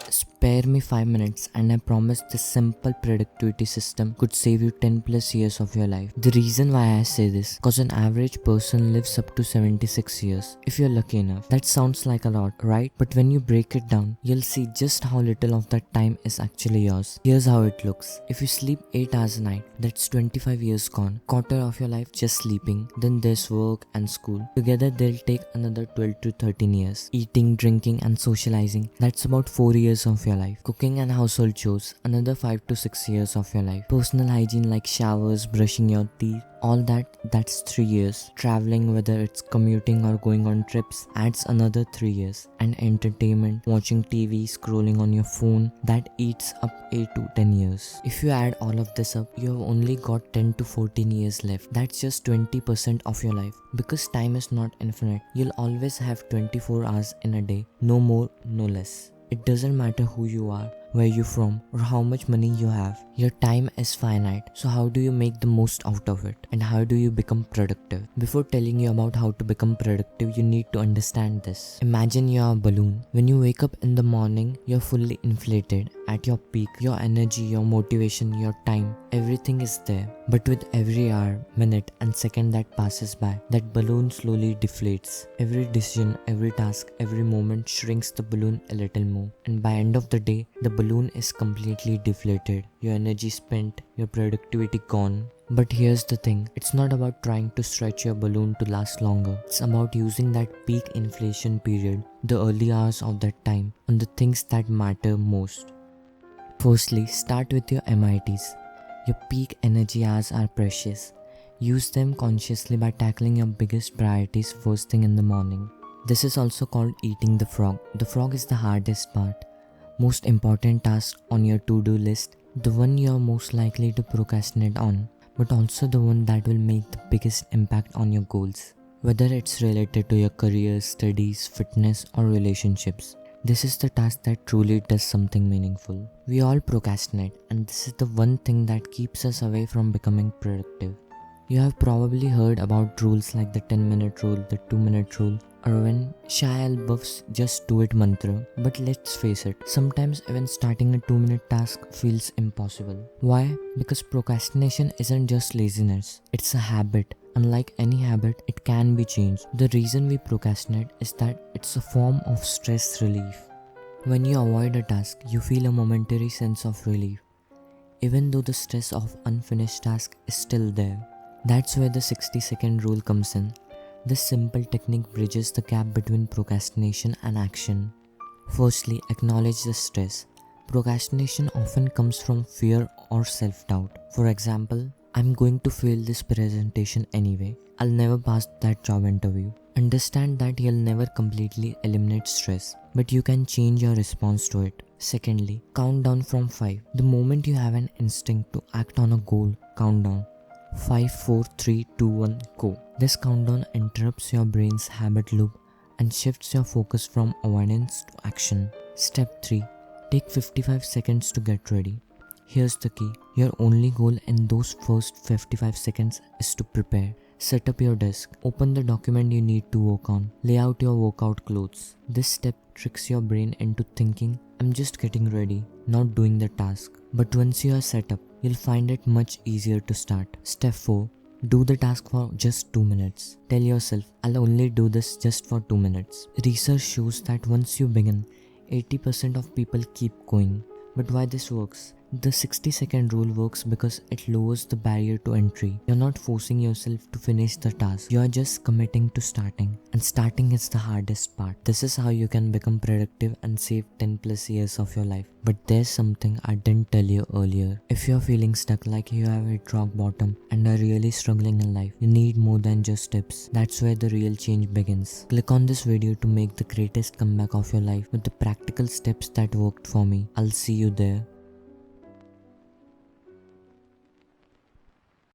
Spare me 5 minutes and I promise this simple productivity system could save you 10 plus years of your life. The reason why I say this, cause an average person lives up to 76 years, if you're lucky enough. That sounds like a lot, right? But when you break it down, you'll see just how little of that time is actually yours. Here's how it looks. If you sleep 8 hours a night, that's 25 years gone. Quarter of your life just sleeping. Then there's work and school. Together they'll take another 12 to 13 years. Eating, drinking and socializing, that's about 4 years of your life. Cooking and household chores, another 5 to 6 years of your life. Personal hygiene like showers, brushing your teeth, all that's 3 years. Traveling, whether it's commuting or going on trips, adds another 3 years. And entertainment, watching TV, scrolling on your phone, that eats up 8 to 10 years. If you add all of this up, you have only got 10 to 14 years left. That's just 20% of your life. Because time is not infinite, you'll always have 24 hours in a day, no more, no less. It doesn't matter who you are, where you're from, or how much money you have. Your time is finite, so how do you make the most out of it? And how do you become productive? Before telling you about how to become productive, you need to understand this. Imagine you're a balloon. When you wake up in the morning, you're fully inflated, at your peak. Your energy, your motivation, your time, everything is there. But with every hour, minute and second that passes by, that balloon slowly deflates. Every decision, every task, every moment shrinks the balloon a little more. And by end of the day, the balloon is completely deflated. Your energy spent, your productivity gone. But here's the thing, it's not about trying to stretch your balloon to last longer. It's about using that peak inflation period, the early hours of that time, on the things that matter most. Firstly, start with your MITs. Your peak energy hours are precious. Use them consciously by tackling your biggest priorities first thing in the morning. This is also called eating the frog. The frog is the hardest part. Most important task on your to-do list, the one you are most likely to procrastinate on, but also the one that will make the biggest impact on your goals. Whether it's related to your career, studies, fitness or relationships. This is the task that truly does something meaningful. We all procrastinate, and this is the one thing that keeps us away from becoming productive. You have probably heard about rules like the 10-minute rule, the 2-minute rule, or when Shia LaBeouf's just do it mantra. But let's face it, sometimes even starting a 2-minute task feels impossible. Why? Because procrastination isn't just laziness, it's a habit. Unlike any habit, it can be changed. The reason we procrastinate is that it's a form of stress relief. When you avoid a task, you feel a momentary sense of relief, even though the stress of unfinished task is still there. That's where the 60-second rule comes in. This simple technique bridges the gap between procrastination and action. Firstly, acknowledge the stress. Procrastination often comes from fear or self-doubt. For example, I'm going to fail this presentation anyway. I'll never pass that job interview. Understand that you'll never completely eliminate stress, but you can change your response to it. Secondly, count down from 5. The moment you have an instinct to act on a goal, count down. 5, 4, 3, 2, 1, go. This countdown interrupts your brain's habit loop and shifts your focus from avoidance to action. Step 3. Take 55 seconds to get ready. Here's the key. Your only goal in those first 55 seconds is to prepare. Set up your desk. Open the document you need to work on. Lay out your workout clothes. This step tricks your brain into thinking, I'm just getting ready, not doing the task. But once you are set up, you'll find it much easier to start. Step 4. Do the task for just 2 minutes. Tell yourself, I'll only do this just for 2 minutes. Research shows that once you begin, 80% of people keep going. But why this works? The 60-second rule works because it lowers the barrier to entry. You're not forcing yourself to finish the task. You're just committing to starting. And starting is the hardest part. This is how you can become productive and save 10 plus years of your life. But there's something I didn't tell you earlier. If you're feeling stuck, like you have hit rock bottom and are really struggling in life, you need more than just tips. That's where the real change begins. Click on this video to make the greatest comeback of your life with the practical steps that worked for me. I'll see you there.